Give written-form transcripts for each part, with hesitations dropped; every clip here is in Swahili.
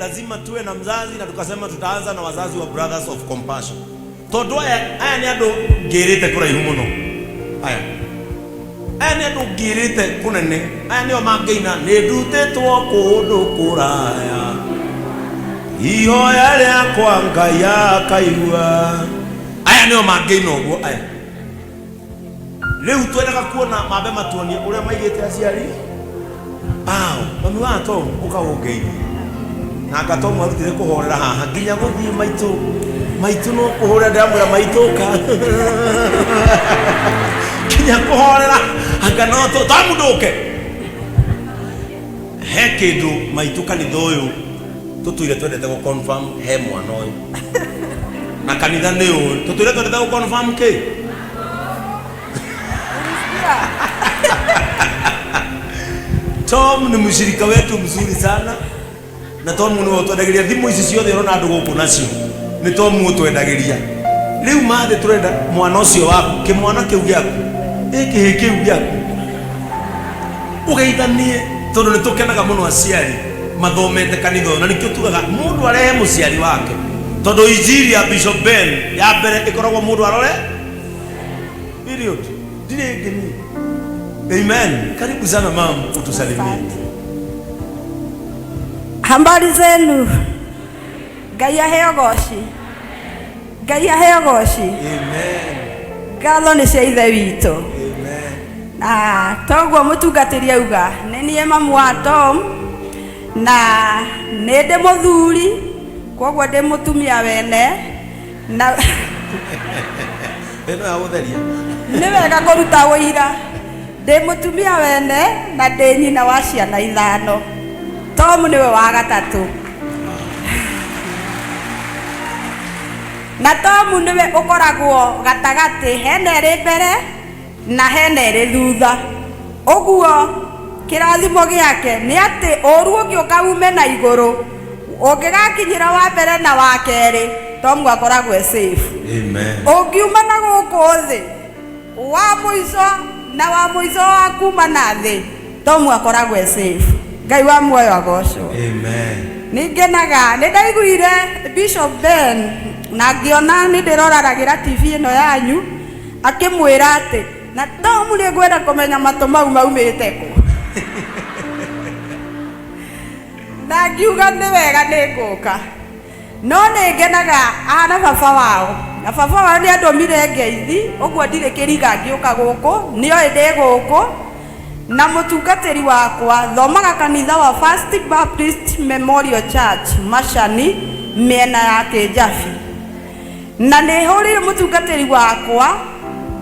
lazima tuwe na mzazi, na tukasema tutaanza na wazazi wa Brothers of Compassion. Tondu aya ni andu ngirite kuraihu muno. Aya ni andu ngirite kunene. Aya nio mangeina ni ndutetwo kundu kuraya, ihoya riakwa Ngai akaigua. Aya nio mangeina uguo. Aya riu twendaga kuona mambe matuonie uria maigite aciari mami wa Tom ukawongei na Tom arutire kuhorera haha nginya guthii maitu no kuhorera ndamura maituka nginya kuhorera anga no tamunduke he kindu maituka ni thoyu tutuire twendete go confirm he mwana uyu na kanitha ni uyu tutuire twendete go confirm ke Tom ni mshirika wetu mzuri sana, na Tom ni otwendagiria thimu ici ciothe urona andu guku nacio ni Tom otwendagiria. Riu mathe turenda mwana ucio waku kimwana kiu giaku iki kiu giaku ugeithanie, tondu ni tukenaga muno aciari mathomete kanitha, na nikio tugaga mundu arehe muciari wake, tondu injiri ya Bishop Ben ya mbere ikoragwo mundu arore period dire ngeni. Amen. Karibu sana mama, utusalimie. Habari zenu? Ngai aheo goci. Ngai aheo goci. Amen. Ngatho ni cia ithe witũ. Amen. Toguo mũtungatĩri auga nĩ niĩ mamu wa Tom na nĩ ndĩ mũthuri, koguo ndĩ mũtumia wene na eno ya gũtheria nĩ wega kũruta ũira. Ndĩ mũtumia wene na ndĩ nyina wa ciana 5. Tom niwe wa gatatũ. Na Tom niwe ũkoragwo gatagatĩ, hena ĩrĩ mbere na hena ĩrĩ thutha. Ũguo kĩrathimo gĩake nĩ atĩ ũru ũngĩũka ume na igũrũ, ũngĩgakinyĩra wa mbere na wa kerĩ, Tom akoragwo safe. Amen. Ũngiuma na gũkũ thĩ wa mũico na wa mũico wa kuma na thĩ, Tom akoragwo safe. Ngai wa muoyo agocwo. Amen. Ningenaga nĩ ndaiguire Bishop Ben na ngĩona nĩ ndĩroragĩra TV ĩno yanyu akĩmwĩra atĩ na Tom nĩ ngwenda kũmenya matũ mau maumĩte kũ. Na ngiuga nĩ wega nĩ ngũka, no nĩ ngenaga ana baba wao, na baba wao nĩ andũmire ngeithi, ũguo ndirĩ kĩriga ngĩũka gũkũ, nĩoĩ ndĩ gũkũ. Na mũtungatĩri wakwa thomaga kanitha wa First Baptist Memorial Church Mashani mĩena ya Kĩnjabi, na nĩ hũrire mũtungatĩri wakwa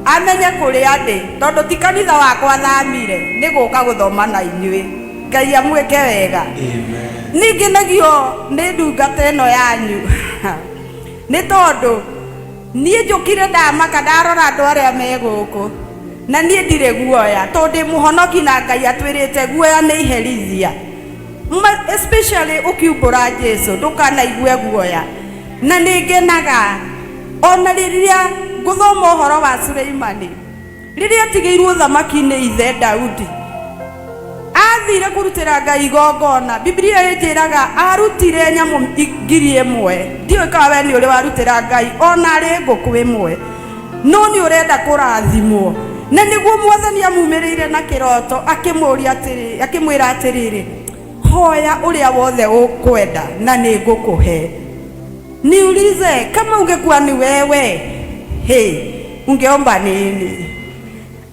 amenye kũrĩa ndĩ, tondũ ti kanitha wakwa thamire, nĩ gũka gũthoma na inyuĩ. Ngai amwĩke wega. Amen. Ningĩ nagio nĩ ndungata ĩno yanyu nĩ tondũ niĩ njũkire ndamaka ndarora andũ arĩa me gũkũ, na niĩ ndirĩ guoya tondũ ndĩ mũhonoki na Ngai atwĩrĩte guoya nĩ iherithia, especially ũkiumbũra Jesu ndũkanaigue guoya. Na nĩ ngenaga ona rĩrĩa ngũthoma ũhoro wa Suleimani, rĩrĩa atigĩirwo ũthamaki nĩ ithe Daudi, athire kũrutĩra Ngai igongona. Biblia ĩnjĩraga arutire nyamũ 1,000. Ndiũĩ kana we nĩ ũrĩ warutĩra Ngai ona arĩ ngũkũ ĩmwe, no nĩ ũrenda kũrathimwo. Na nĩguo Mwathani amumĩrĩire na kĩroto akĩmwĩra atĩrĩrĩ, hoya ũrĩa wothe ũkwenda na nĩ ngũkũhe. Niulize kama ungekuwa ni wewe, ungeomba nini?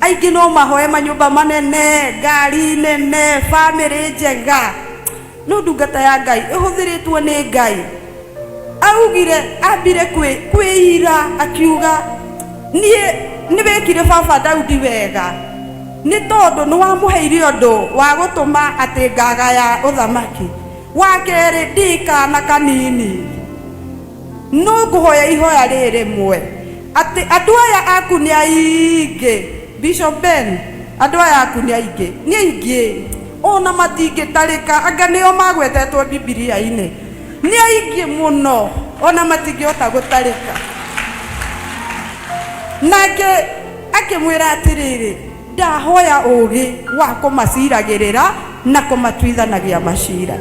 Aingĩ no mahoe manyũmba manene, ngari nene, family njega, no ndungata ya Ngai ĩhũthĩrĩtwo nĩ Ngai. Augire ambire kwĩira akiuga niĩ nĩ wekire baba Daudi wega, nĩ tondũ nĩ wamũheire ũndũ wa gũtũma atĩ ngagaya ũthamaki. Wa kerĩ ndikana kanini, no ngũhoya ihoya rĩrĩ mwe atĩ andũ aya aku nĩ aingĩ. Bishop Ben, andũ aya aku nĩ aingĩ, nĩ aingĩ ona matingĩtarĩka, anga nĩo magwetetwo Biblia-inĩ, nĩ aingĩ mũno ona matingĩhota gũtarĩka. Nake akĩmwĩra atĩrĩrĩ, ndahoya ũgĩ wa kũmaciragĩrĩra na kũmatuithanagia macira.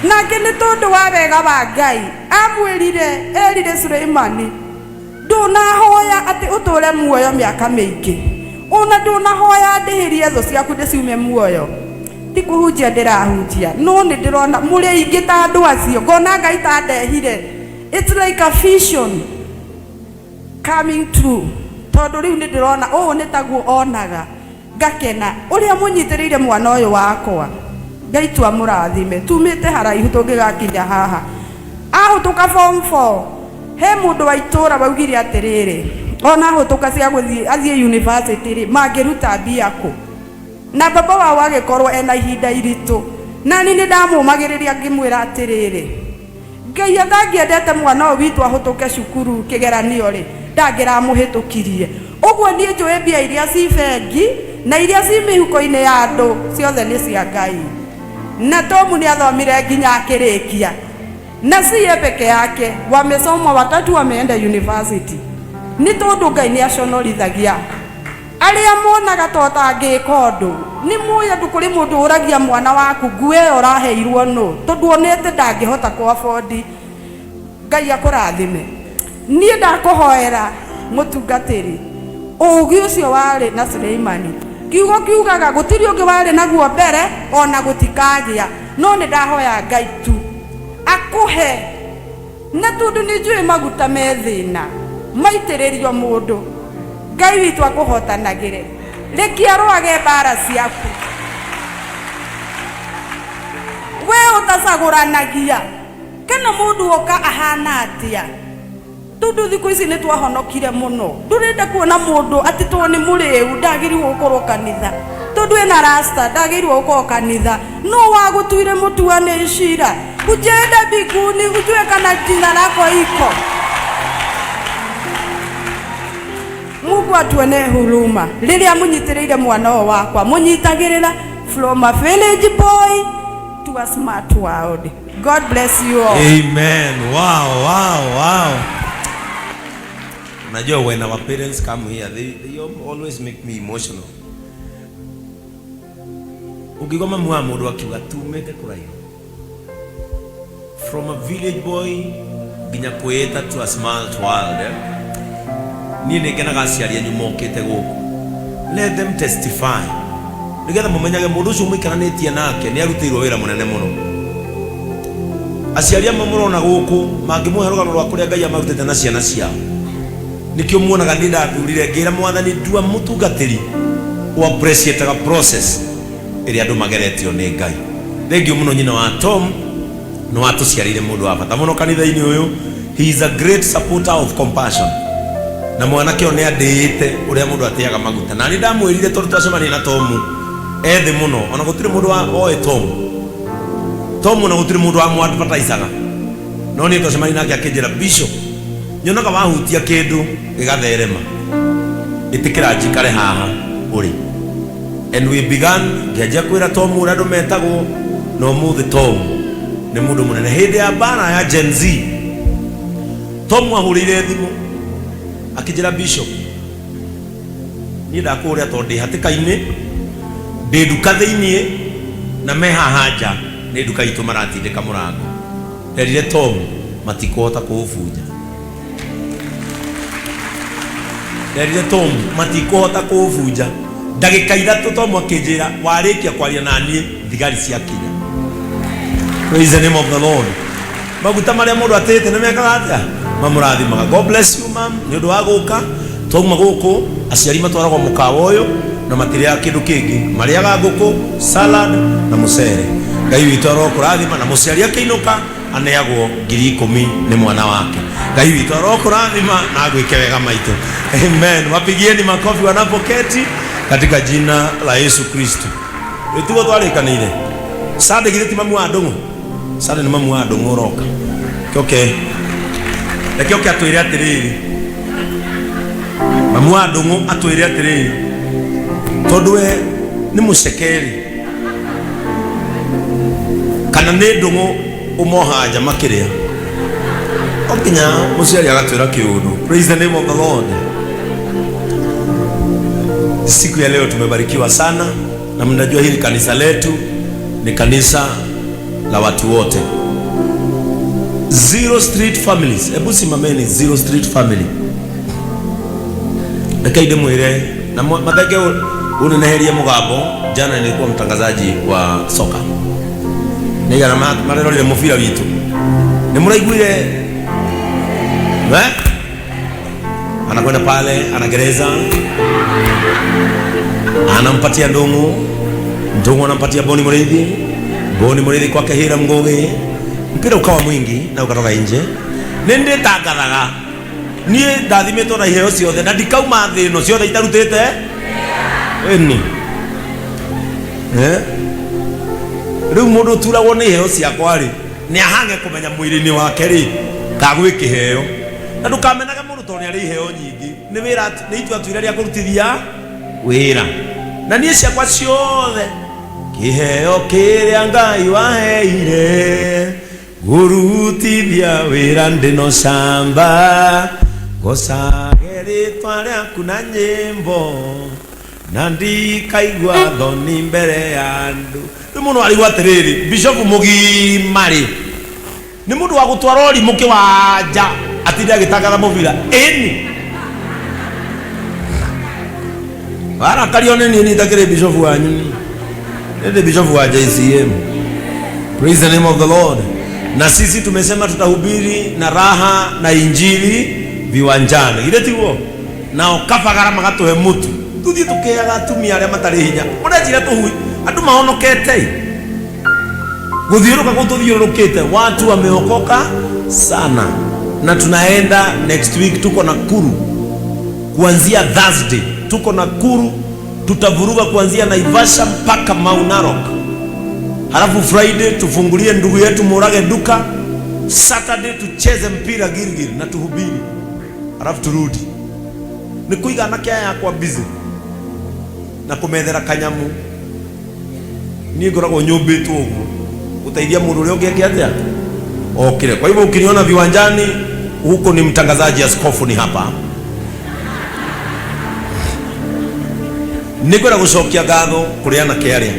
nake nĩ tondũ wa wega wa Ngai erire Suleimani, ndunahoya atĩ ũtũre muoyo mĩaka mĩingĩ, ona ndunahoya ndĩhĩrie thũ ciaku ndĩciume muoyo. Ti kũhunjia ndĩrahunjia, no nĩ ndĩrona mũrĩ aingĩ ta andũ acio, ngona Ngai ta ndehire. It's like a vision coming true. Tondũ rĩu nĩ ndĩrona ũũ nĩ taguo onaga, ngakena ũrĩa mũnyitĩrĩire mwana ũyũ wakwa. Ngai twamũrathime, tumĩte haraihu tũngĩgakinya haha. Ahũtũka form 4, he mũndũ wa itũra waugire atĩrĩrĩ, ona ahũtũka cia gũthiĩ athiĩ university rĩ mangĩruta mbia kũ? Na baba wao agĩkorwo ena ihinda iritũ, na niĩ nĩndamũmagĩrĩria ngĩmwĩra atĩrĩrĩ, Ngai atangĩendete mwana ũyũ witũ ahũtũke cukuru kĩgeranio rĩ ndangĩramũhĩtũkirie. Ũguo niĩ njũĩ mbia iria ci bengi na iria ci mĩhuko-inĩ ya andũ ciothe nĩ cia Ngai. Na Tomu nĩ athomire nginya akĩrĩkia, na siye peke yake, wamesoma watatu wameenda university. Nĩ tondũ Ngai nĩ aconorithagia arĩa monaga tota angĩka ũndũ. Nĩ muoya andũ kũrĩ mũndũ ũragia mwana waku nguo ĩyo ũraheirwo nũ, tondũ onete ndangĩhota kũabondi. Ngai akũrathime. Niĩ ndakũhoera mũtungatĩri ũũgĩ ũcio warĩ na Suleimani, kiugo kiugaga gũtirĩ ũngĩ warĩ naguo mbere ona gũtikagĩa, no nĩ ndahoya Ngai tu akũhe. Na tondũ nĩ njũĩ maguta me thĩna maitĩrĩrio mũndũ, Ngai witũ akũhotanagĩre. Rekia rwage mbara ciaku, we ũtacagũranagia kana mũndũ oka ahana atĩa. Tondũ thikũ ici nĩ twahonokire mũno, ndũrenda kuona mũndũ atĩ tondũ nĩ mũrĩu ndagĩrĩirwo gũkorwo kanitha, tondũ ena rasta ndagĩrĩirwo gũkorwo kanitha. No wagũtuire mũtuane cira, ujenda mbinguni ujue kana jina lako iko. Mungu atuone huruma rĩrĩa mũnyitĩrĩire mwana ũyũ wakwa, mũnyitagĩrĩra from a village boy to a smart world. God bless you all. Amen. Wow. Najua when our parents come here, they always make me emotional. Ukigoma mwa mũndũ akiuga tumĩte kũraihu, from a village boy nginya kwĩta to a smart world. Niĩ nĩngenaga aciari anyu mokĩte gũkũ. Let them testify. Nĩgetha mũmenyage mũndũ ũcio mũikaranĩtie nake nĩ arutĩirwo wĩra mũnene mũno. Aciari amwe mũrona gũkũ mangĩmũhe rũgano rwa kũrĩa Ngai amarutĩte na ciana ciao. Nikio muonaga nĩ ndathurire ngĩra Mwathani ndua mũtungatĩri o appreciate process ĩrĩa andũ mageretio nĩ Ngai. Thengiũ mũno nyina wa Tom no atũciarĩire mũndũ wa bata mũno kanitha-inĩ ũyũ. He is a great supporter of compassion. Na mwanake ũyũ nĩ andĩĩte ũrĩa mũndũ atĩaga maguta. Na nĩ ndamwĩrire tondũ twacemania na Tom ethĩ mũno, ona gũtirĩ mũndũ oĩ Tom na gũtirĩ mũndũ wa mwadvertisaga. No niĩ twacemania nake akĩnjĩra Bishop, nyonaga wahutia kĩndũ gĩgatherema, ĩtĩkĩra njikare haha ũrĩ. And we began ngĩanjia kwĩra Tom ũrĩa andũ metagwo, na ũmũthĩ Tom nĩ mũndũ mũnene. Hĩndĩ ya mbara ya Gen Z Tom ahũrĩire thimũ akĩnjĩra Bishop, niĩ ndakũũrĩa tondũ ndĩ hatĩka-inĩ, ndĩ nduka thĩiniĩ na me haha nja nĩ nduka itũ maratindĩka mũrango. Nderire Tom matikũhota kũũbunja. Nderire Tom matikũhota kũũbunja. Ndagĩka ithatũ Tom akĩnjĩra warĩkia kwaria na niĩ thigari ciakinya. Praise the name of the Lord. Maguta marĩa mũndũ atĩte nĩ mekaga atĩa? Mamũrathimaga. God bless you ma'am. Nĩ ũndũ wa gũka twauma gũkũ, aciari matwaragwo mũkawa ũyũ na matirĩaga kĩndũ kĩngĩ, marĩaga ngũkũ, salad na mũcere. Ngai witũ arokũrathima, na mũciari akĩinũka aneagwo 10,000 nĩ mwana wake. Ngai witũ arokũrathima na agwĩke wega maitũ. Amen. Wapigieni makofi wanapoketi katika jina la Yesu Kristo. Itugo twarĩkanĩire. Sade githĩ ti mamu wa ndũng'ũ? Sade nĩ mamu wa ndũng'ũ ũroka. Okay. Reke oke atwĩre atĩrĩrĩ. Mamu wa ndũng'ũ atwĩre atĩrĩrĩ. Tondũ we nĩ mũcekeri. Kana nĩ ndũng'ũ ũmoha nja makĩrĩa. Okinya mũciari agatwĩra kĩũndũ. Praise the name of the Lord. Siku ya leo tumebarikiwa sana, na mnajua hili kanisa letu ni kanisa la watu wote. Zero Street Families, hebu simameni Zero Street Family. Nakaide mwire na matheke uneneheria mugambo. Jana nilikuwa mtangazaji wa soka, nigana marerorire mubira witu, ni muraiguire anakwenda pale, anagereza, anampatia Ndungu anampatia Boni Murithi kwake Hira Mgoge, mpira ukawa mwingi na ukatoka nje. Nende tangathaga nie ndathimetwo na iheo ciothe na ndikauma thino ciothe itarutite eni riu mundu turagwo ni iheo ciakwa ri ni ahange kumenya mwiri-ini wake ri kagwi kiheo na ndukamenaga mundu tondu ari iheo nyingi ni wira ni itua tuire ria kurutithia wira na nie ciakwa ciothe kiheo kiria Ngai waheire gurutithia wira ndino shamba gocageritwa riaku na nyimbo na ndikaigua thoni mbere ya andu. Ni mundu arigwa atiriri Bishop Mugimari ni mundu wa gutwara uri muki wanja atinde agitangatha mubira eni bara karione ni ndakire Bishop wanyu ni Bishop wa JCM. Praise the name of the Lord. Na sisi tumesema tutahubiri na raha na injili viwanjani ile tiwo nao kafagara magatuhe mutu tuthie tukiaga atumia aria matari hinya urejire tuhui andu mahonokete guthiuruka gututhiurukite watu wameokoka sana na tunaenda next week tuko Nakuru kuanzia Thursday tuko Nakuru tutavuruga kuanzia Naivasha mpaka Mount Narok. Halafu Friday tufungulie ndugu yetu Murage duka, Saturday tucheze mpira Gilgil na tuhubiri. Halafu turudi. Ni kuiga anake aya kwa busy. Na kumethera kanyamu. Ni ngoragwo nyumbitu uguo. Utaithia mundu uria ungi atia? Okay. Kwa hivyo ukiniona viwanjani huko ni mtangazaji askofu ni hapa. Nikwenda gucokia ngatho kuri anake aria